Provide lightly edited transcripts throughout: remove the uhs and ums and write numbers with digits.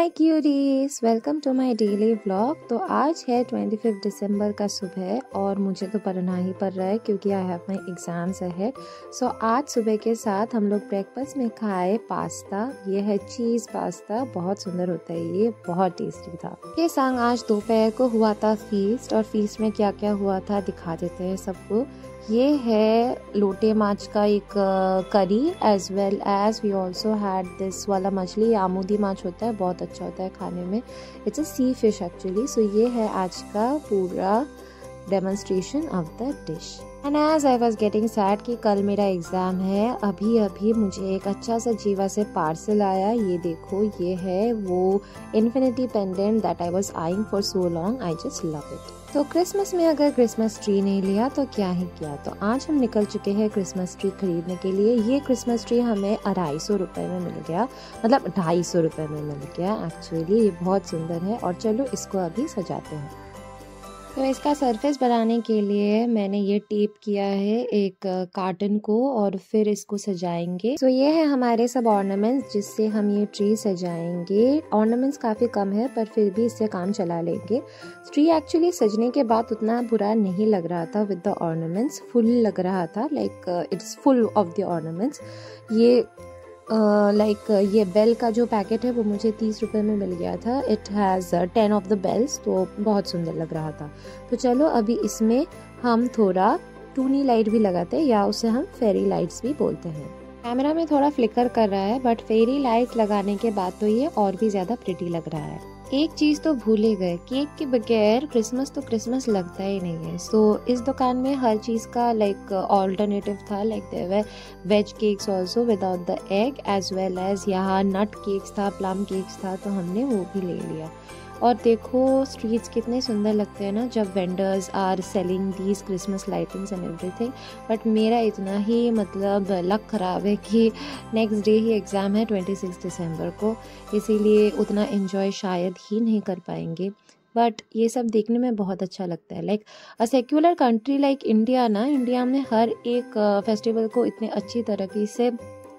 Hi curies, welcome to my daily vlog. तो आज है 25 दिसंबर का सुबह और मुझे तो पढ़ना ही पड़ रहा है क्योंकि I have my exams ahead. So आज सुबह के साथ हम लोग ब्रेकफास्ट में खाए पास्ता। ये है चीज़ पास्ता, बहुत सुंदर होता है, ये बहुत टेस्टी था। ये संग आज दोपहर को हुआ था फीस्ट, और फीस्ट में क्या क्या हुआ था दिखा देते हैं सबको। ये है लोटे माछ का एक curry, as well as we also had this वाला मछली, आमूदी माछ होता है, बहुत अच्छा होता है खाने में। It's a sea fish actually. So ये है आज का पूरा demonstration of the dish. And as I was getting sad कि कल मेरा एग्जाम है, अभी अभी मुझे एक अच्छा सा जीवा से पार्सल आया। ये देखो, ये है वो infinity pendant that I was eyeing for so long. I just love it. तो क्रिसमस में अगर क्रिसमस ट्री नहीं लिया तो क्या ही किया। तो आज हम निकल चुके हैं क्रिसमस ट्री खरीदने के लिए। ये क्रिसमस ट्री हमें 250 रुपये में मिल गया, मतलब 250 रुपये में मिल गया एक्चुअली। ये बहुत सुंदर है और चलो इसको अभी सजाते हैं। तो इसका सरफेस बनाने के लिए मैंने ये टेप किया है एक कार्टन को और फिर इसको सजाएंगे। तो ये है हमारे सब ऑर्नामेंट्स जिससे हम ये ट्री सजाएंगे। ऑर्नामेंट्स काफ़ी कम है पर फिर भी इससे काम चला लेंगे। ट्री एक्चुअली सजने के बाद उतना बुरा नहीं लग रहा था विद द ऑर्नामेंट्स, फुल लग रहा था, like it's full of the ornaments. ये ये बेल का जो पैकेट है वो मुझे 30 रुपये में मिल गया था। It has 10 of the bells, तो बहुत सुंदर लग रहा था। तो चलो अभी इसमें हम थोड़ा टूनी लाइट भी लगाते हैं, या उसे हम फेरी लाइट्स भी बोलते हैं। कैमरा में थोड़ा फ्लिकर कर रहा है बट फेरी लाइट लगाने के बाद तो ये और भी ज़्यादा प्रिटी लग रहा है। एक चीज़ तो भूल ही गए, केक के बगैर क्रिसमस तो क्रिसमस लगता ही नहीं है। सो इस दुकान में हर चीज़ का लाइक ऑल्टरनेटिव था, like there were veg cakes also without the egg, as well as यहाँ नट केक्स था, प्लम केक्स था, तो हमने वो भी ले लिया। और देखो स्ट्रीट्स कितने सुंदर लगते हैं ना जब vendors are selling these Christmas lightings and everything. But मेरा इतना ही मतलब लक ख़राब है कि नेक्स्ट डे ही एग्ज़ाम है 26 दिसंबर को, इसीलिए उतना एंजॉय शायद ही नहीं कर पाएंगे। बट ये सब देखने में बहुत अच्छा लगता है। Like a secular country like India ना, इंडिया में हर एक फेस्टिवल को इतने अच्छी तरीके से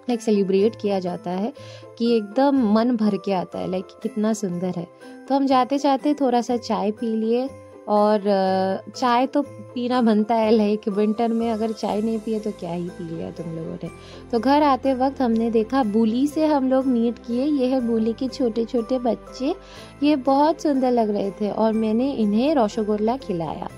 लाइक सेलिब्रेट किया जाता है कि एकदम मन भर के आता है, लाइक कितना सुंदर है। तो हम जाते जाते थोड़ा सा चाय पी लिए, और चाय तो पीना बनता है, लाइक विंटर में अगर चाय नहीं पिए तो क्या ही पी लिया तुम लोगों ने। तो घर आते वक्त हमने देखा बुली से हम लोग मीट किए। ये है बुली के छोटे छोटे बच्चे, ये बहुत सुंदर लग रहे थे और मैंने इन्हें रसगुल्ला खिलाया।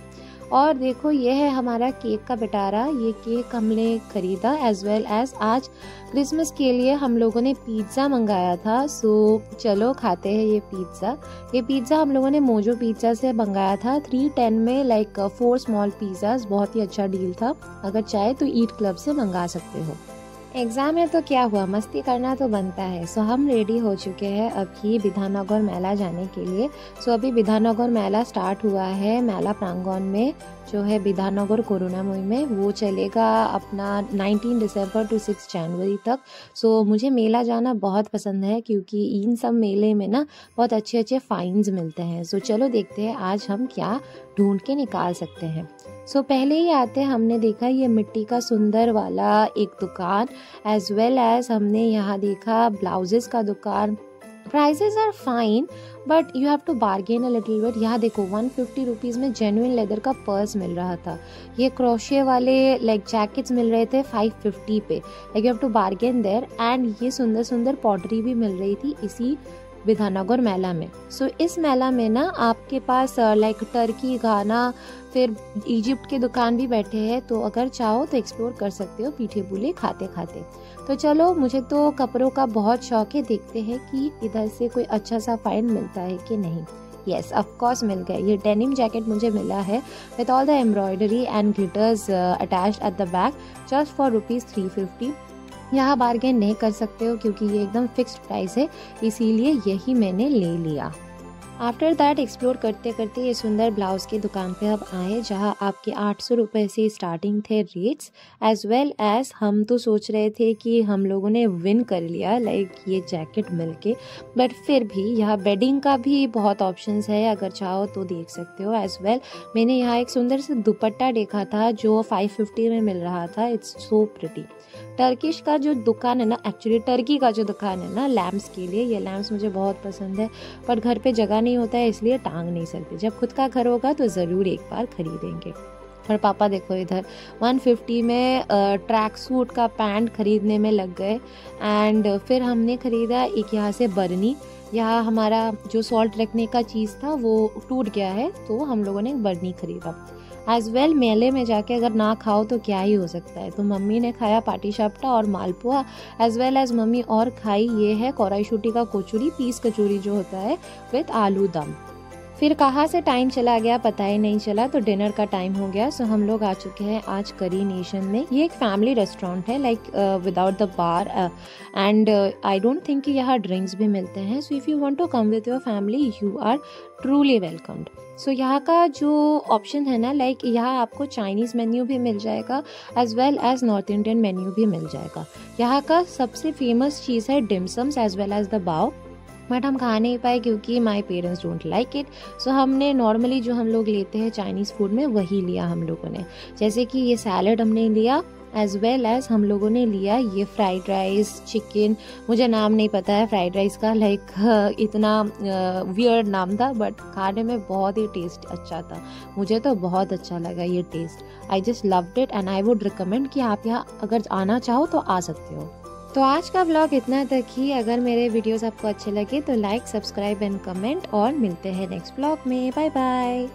और देखो ये है हमारा केक का पिटारा, ये केक हमने खरीदा, एज वेल एज आज क्रिसमस के लिए हम लोगों ने पिज़्ज़ा मंगाया था। सो चलो खाते हैं ये पिज़्ज़ा। ये पिज़्ज़ा हम लोगों ने मोजो पिज़्ज़ा से मंगाया था 310 में, लाइक 4 स्मॉल पिज़्ज़ाज। बहुत ही अच्छा डील था, अगर चाहे तो ईट क्लब से मंगा सकते हो। एग्ज़ाम है तो क्या हुआ, मस्ती करना तो बनता है। सो हम रेडी हो चुके हैं अभी विधाननगर मेला जाने के लिए। सो अभी विधाननगर मेला स्टार्ट हुआ है, मेला प्रांगण में जो है विधाननगर करुणामयी में, वो चलेगा अपना 19 दिसंबर टू 6 जनवरी तक। सो मुझे मेला जाना बहुत पसंद है क्योंकि इन सब मेले में ना बहुत अच्छे अच्छे फाइन्स मिलते हैं। सो चलो देखते हैं आज हम क्या ढूंढ के निकाल सकते हैं। सो पहले ही आते हमने देखा ये मिट्टी का सुंदर वाला एक दुकान, एज वेल एज हमने यहाँ देखा ब्लाउजेस का दुकान। Prices are fine but you have to bargain a little bit. यहाँ देखो 150 रुपीज़ में जेन्युइन लेदर का पर्स मिल रहा था। ये क्रोशे वाले लाइक जैकेट्स मिल रहे थे 550 पे, like you have to bargain there. And ये सुंदर सुंदर पॉटरी भी मिल रही थी इसी विधाननगर मेला में। सो इस मेला में ना आपके पास लाइक टर्की, घाना, फिर इजिप्ट के दुकान भी बैठे हैं, तो अगर चाहो तो एक्सप्लोर कर सकते हो पीठे पुले खाते खाते। तो चलो, मुझे तो कपड़ों का बहुत शौक है, देखते हैं कि इधर से कोई अच्छा सा फाइंड मिलता है कि नहीं। येस, ऑफ कोर्स मिल गया। ये डेनिम जैकेट मुझे मिला है with all the embroidery and glitters attached at the back, just for ₹350। यहाँ बार्गेन नहीं कर सकते हो क्योंकि ये एकदम फिक्स्ड प्राइस है, इसीलिए यही मैंने ले लिया। आफ्टर दैट एक्सप्लोर करते करते ये सुंदर ब्लाउज की दुकान पे अब आए, जहाँ आपके 800 रुपये से स्टार्टिंग थे रेट्स। एज वेल एज हम तो सोच रहे थे कि हम लोगों ने विन कर लिया लाइक ये जैकेट मिलके, बट फिर भी यहाँ बेडिंग का भी बहुत ऑप्शंस है, अगर चाहो तो देख सकते हो। एज वेल मैंने यहाँ एक सुंदर सा दुपट्टा देखा था जो 550 में मिल रहा था। It's so pretty. टर्किश का जो दुकान है ना, एक्चुअली टर्की का जो दुकान है ना लैम्प्स के लिए, ये लैम्प्स मुझे बहुत पसंद है, पर घर पे जगह नहीं होता है इसलिए टांग नहीं सकते। जब खुद का घर होगा तो ज़रूर एक बार खरीदेंगे। और पापा देखो इधर 150 में ट्रैक सूट का पैंट खरीदने में लग गए। एंड फिर हमने ख़रीदा एक यहाँ से बरनी। यहाँ हमारा जो सॉल्ट रखने का चीज़ था वो टूट गया है, तो हम लोगों ने एक बरनी खरीदा। एज वेल मेले में जाके अगर ना खाओ तो क्या ही हो सकता है। तो मम्मी ने खाया पाटी शाप्टा और मालपुआ, एज वेल एज मम्मी और खाई ये है कोराईशुटी का कोचुरी, पीस कचौरी जो होता है विद आलू दम। फिर कहाँ से टाइम चला गया पता ही नहीं चला, तो डिनर का टाइम हो गया। सो हम लोग आ चुके हैं आज करी नेशन में। ये एक फैमिली रेस्टोरेंट है, like without the bar, and I don't think कि यहाँ ड्रिंक्स भी मिलते हैं। So if you want to come with your family you are truly welcomed. So यहाँ का जो ऑप्शन है ना, लाइक यहाँ आपको चाइनीज़ मेन्यू भी मिल जाएगा as well as North Indian menu भी मिल जाएगा। यहाँ का सबसे फेमस चीज़ है dimsums as well as the bao, but हम खा नहीं पाए क्योंकि my parents don't like it. So हमने नॉर्मली जो हम लोग लेते हैं चाइनीज़ फूड में वही लिया हम लोगों ने। जैसे कि ये सैलड हमने लिया, एज वेल एज हम लोगों ने लिया ये फ्राइड राइस चिकन, मुझे नाम नहीं पता है फ्राइड राइस का, लाइक इतना वियर्ड नाम था, बट खाने में बहुत ही टेस्ट अच्छा था। मुझे तो बहुत अच्छा लगा ये taste. I just loved it and I would recommend कि आप यहाँ अगर आना चाहो तो आ सकते हो। तो आज का व्लॉग इतना तक ही। अगर मेरे वीडियोस आपको अच्छे लगे तो लाइक, सब्सक्राइब एंड कमेंट, और मिलते हैं नेक्स्ट व्लॉग में। Bye bye.